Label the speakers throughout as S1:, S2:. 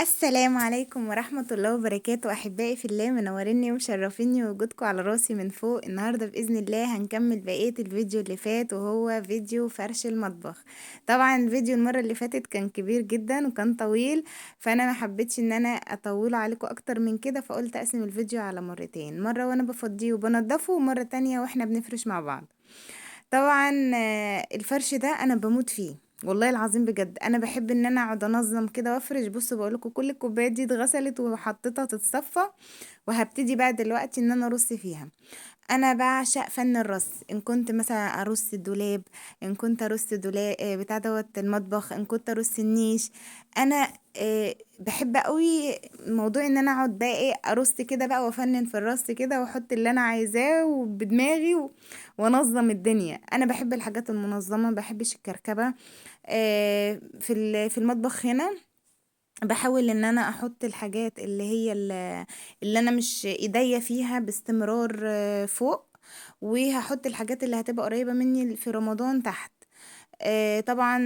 S1: السلام عليكم ورحمة الله وبركاته، أحبائي في الله، منوريني ومشرفيني وجودكم على راسي من فوق. النهاردة بإذن الله هنكمل بقية الفيديو اللي فات، وهو فيديو فرش المطبخ. طبعا الفيديو المرة اللي فاتت كان كبير جدا وكان طويل، فأنا ما حبيتش إن أنا أطوله عليكم أكتر من كده، فقلت أقسم الفيديو على مرتين، مرة وأنا بفضيه وبنضفه، ومرة تانية وإحنا بنفرش مع بعض. طبعا الفرش ده انا بموت فيه، والله العظيم بجد انا بحب ان انا اقعد انظم كده وافرش. بصوا بقولكوا كل الكوبايات دي اتغسلت وحطيتها تتصفى، وهبتدي بقى دلوقتي ان انا ارص فيها. انا بعشق فن الرص، ان كنت مثلا ارص الدولاب، ان كنت ارص دولاب بتاع دوت المطبخ، ان كنت ارص النيش. انا بحب قوي موضوع ان انا اقعد بقى ارص كده بقى وافنن في الرص كده واحط اللي انا عايزاه وبدماغي وانظم الدنيا. انا بحب الحاجات المنظمه، ما بحبش الكركبه. في المطبخ هنا باحاول إن أنا أحُط الحاجات اللي أنا مش إيديّا فيها باستمرار فوق، وهاحُط الحاجات اللي هتبقى قريّبة منّي في رمضان تحت. طبعًا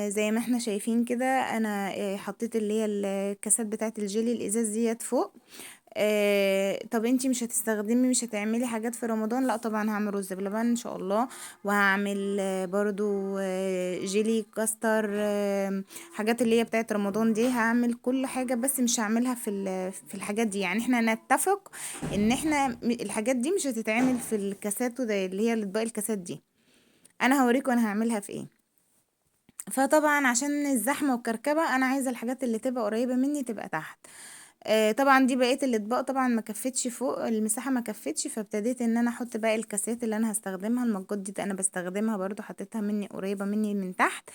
S1: زي ما إحنا شايفين كده أنا حطيت اللي هي الكاسات بتاعة الجيلي الإزاز ديّة فوق. طَب أنتِ مش هتعملي حاجات في رمضان؟ لأ طبعًا هاعمل رز بلبن إن شاء الله، وهاعمل برضه جيلي كاستر، حاجات اللي هي بتاعة رمضان دي. هاعمل كل حاجة بس مش هاعملها في الحاجات دي، يعني إحنا نتّفق إن إحنا الحاجات دي مش هتتعمل في الكاسات اللي هي الأطباق الكاسات دي. أنا هاوريكم أنا هاعملها في إيه. فطبعًا عشان الزحمة والكركبة أنا عايزة الحاجات اللي تبقى قريبة مني تبقى تحت. طبعًا دي بقية الأطباق طبعًا ما كفتش فوق، المساحة ما كفتش، فابتديت إن أنا أحط باقي الكاسات اللي أنا هاستخدمها. المجات دي أنا باستخدمها برضه، حطيتها قريبة مني من تحت.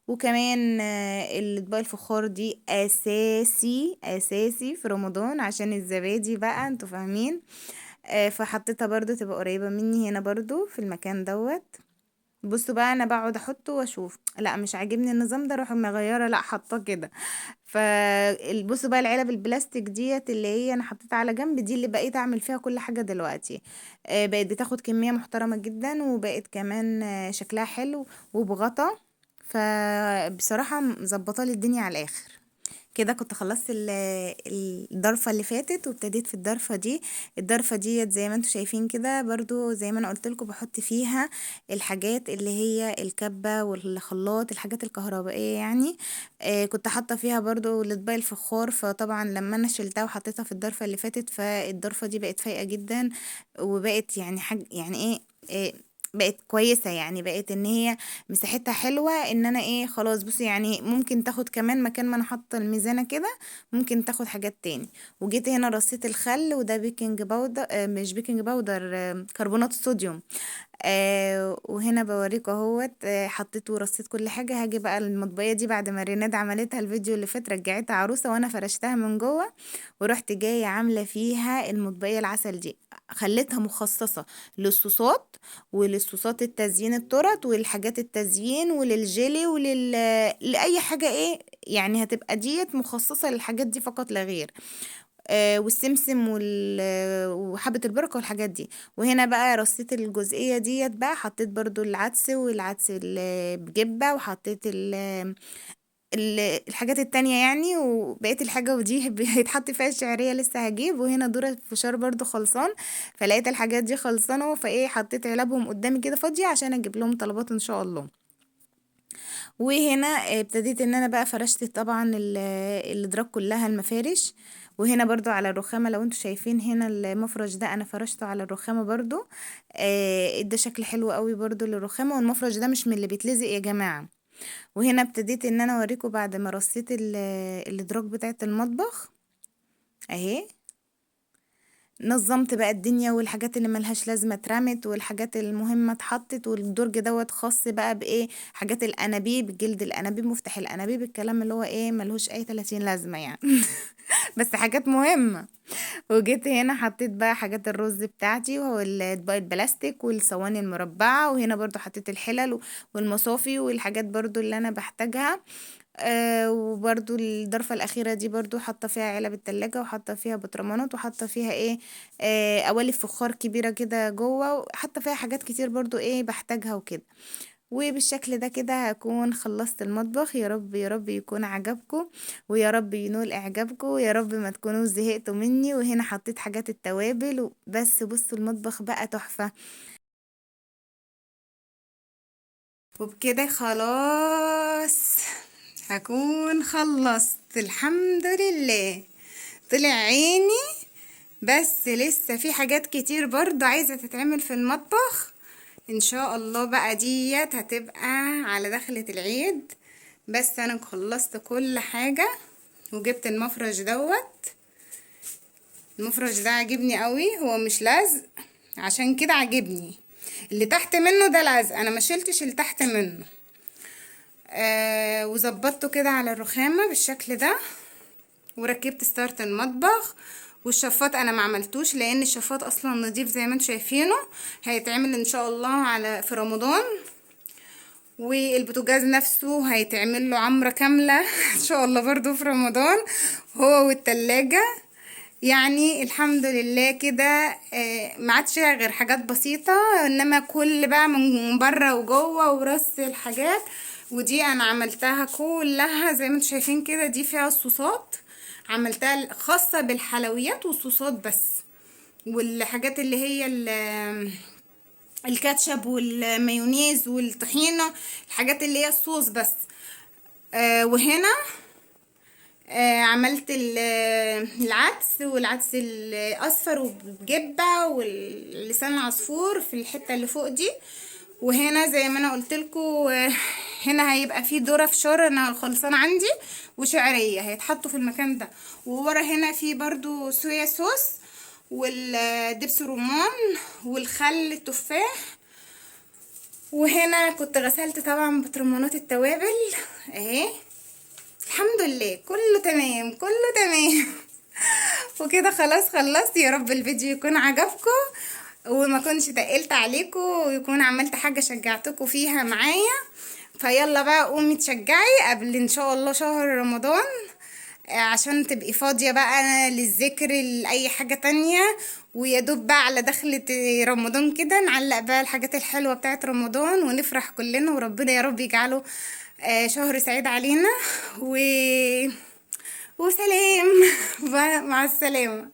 S1: وكمان الأطباق الفخار دي أساسي، أساسي في رمضان عشان الزبادي بقى أنتم فاهمين. فحطيتها برضه تبقى قريبة مني هنا برضه في المكان دوّة. بصوا بقى انا بقعد احطه واشوف، لا مش عاجبني النظام ده اروح مغيره، لا حاطاه كده. فبصوا بقى العلب البلاستيك ديت اللي هي انا حطيتها على جنب، دي اللي بقيت اعمل فيها كل حاجه دلوقتي. بقت بتاخد كميه محترمه جدا، وبقت كمان شكلها حلو وبغطا. فبصراحه مظبطه لي الدنيا على الاخر. كده كنت خلصت الضرفة اللي فاتت وابتديت في الضرفة دي. الضرفة ديت زي ما انتوا شايفين كده برضو، زي ما انا قلت لكم بحط فيها الحاجات اللي هي الكبة والخلاط، الحاجات الكهربائية يعني. كنت حاطة فيها برضو الاطباق الفخار، فطبعا لما انا شلتها وحطيتها في الضرفة اللي فاتت فالضرفة دي بقت فايقة جدا، وبقت يعني حاجة يعني ايه بقت كويسة، يعني بقت ان هي مساحتها حلوة، ان انا خلاص بصي يعني ممكن تاخد كمان مكان ما انا حاطة الميزانة كده، ممكن تاخد حاجات تاني. وجيت هنا رصيت الخل، وده بيكنج باودر، مش بيكنج باودر، كربونات الصوديوم. وهنا بوريكم اهوت، حطيت ورصيت كل حاجة. هاجي بقى المطبية دي بعد ما ريناد عملتها الفيديو اللي فات، رجعتها عروسة وانا فرشتها من جوه، ورحت جاية عاملة فيها المطبية العسل دي. خليتها مخصصة للصوصات، وللصوصات التزيين التورت والحاجات التزيين وللجيلي لأي حاجة يعني هتبقى ديت مخصصة للحاجات دي فقط لا غير. والسمسم وحبة البركة والحاجات دي. وهنا بقى رصيت الجزئية ديت بقى، حطيت برضو العدس بجبة، وحطيت الحاجات التانية يعني، وبقيت الحاجة ودي هيتحط فيها الشعرية لسه هجيب. وهنا دورة فشار برضو خلصان، فلقيت الحاجات دي خلصانة، حطيت علبهم قدامي كده فاضية عشان اجيب لهم طلبات ان شاء الله. وهنا ابتديت ان انا بقى فرشت طبعا الادراج كلها المفارش. وهنا برضو على الرخامة لو انتوا شايفين هنا المفرش ده انا فرشته على الرخامة برضو. ادى شكل حلو قوي برضو للرخامة، والمفرش ده مش من اللي بيتلزق يا جماعة. وهنا ابتديت ان انا اوريكم بعد ما رصيت الادراج بتاعت المطبخ اهي. نظمت بقى الدنيا، والحاجات اللي ملهاش لازمة اترمت، والحاجات المهمة اتحطت. والدرج دوت خاص بقى حاجات الانابيب، جلد الانابيب، مفتاح الانابيب، الكلام اللي هو ملهوش اي 30 لازمة يعني. بس حاجات مهمة. وجيت هنا حطيت بقى حاجات الرز بتاعتي، وهو الاطباق البلاستيك والصواني المربعة. وهنا برضو حطيت الحلل والمصافي والحاجات برضو اللي انا بحتاجها. وبرضو الضرفة الأخيرة دي برضو حاطة فيها علب التلاجة، وحاطة فيها بطرمانات، وحاطة فيها قوالب فخار كبيرة كده جوه، وحاطة فيها حاجات كتير برضو بحتاجها وكده. وبالشكل ده كده هكون خلصت المطبخ. يا رب يا رب يكون عجبكم، ويا رب ينول اعجابكم، ويا رب ما تكونوا زهقتوا مني. وهنا حطيت حاجات التوابل بس. بصوا المطبخ بقى تحفة. وبكده خلاص هكون خلصت الحمد لله. طلع عيني، بس لسه في حاجات كتير برضو عايزة تتعمل في المطبخ ان شاء الله. بقى ديت هتبقى على دخلة العيد. بس انا خلصت كل حاجة وجبت المفرش دوت. المفرش ده عجبني قوي، هو مش لازق عشان كده عجبني. اللي تحت منه ده لازق، انا ما شلتش اللي تحت منه. وظبطته كده على الرخامة بالشكل ده. وركبت ستارت المطبخ. والشفاط انا ما عملتوش لان الشفاط اصلا نضيف زي ما انتم شايفينه. هيتعمل ان شاء الله في رمضان. والبوتاجاز نفسه هيتعمل له عمرة كاملة ان شاء الله برضو في رمضان، هو والتلاجة. يعني الحمد لله كده. ما عادش فيها غير حاجات بسيطة، انما كل بقى من بره وجوه ورص الحاجات. ودي انا عملتها كلها زي ما انتم شايفين كده. دي فيها الصوصات، عملتها خاصة بالحلويات والصوصات بس. والحاجات اللي هي الكاتشب والمايونيز والطحينة، الحاجات اللي هي الصوص بس. وهنا عملت العدس، والعدس الاصفر وبجبة واللسان العصفور في الحتة اللي فوق دي. وهنا زي ما انا قلت لكم هنا هيبقى فيه ذرة فشار انا خلصان عندي، وشعرية هيتحطوا في المكان ده. وورا هنا في برضو صويا صوص والدبس رمان والخل التفاح. وهنا كنت غسلت طبعا بطرمانات التوابل اهي. الحمد لله كله تمام كله تمام. وكده خلاص خلصت. يا رب الفيديو يكون عجبكم وما كنتش تقلت عليكم، ويكون عملت حاجة شجعتكم فيها معايا. فيلا بقى قومي تشجعي قبل ان شاء الله شهر رمضان، عشان تبقي فاضية بقى للذكر لأي حاجة تانية. ويا دوب بقى على دخلة رمضان كده نعلق بقى الحاجات الحلوة بتاعت رمضان ونفرح كلنا. وربنا يا رب يجعله شهر سعيد علينا. و... وسلام. مع السلامة.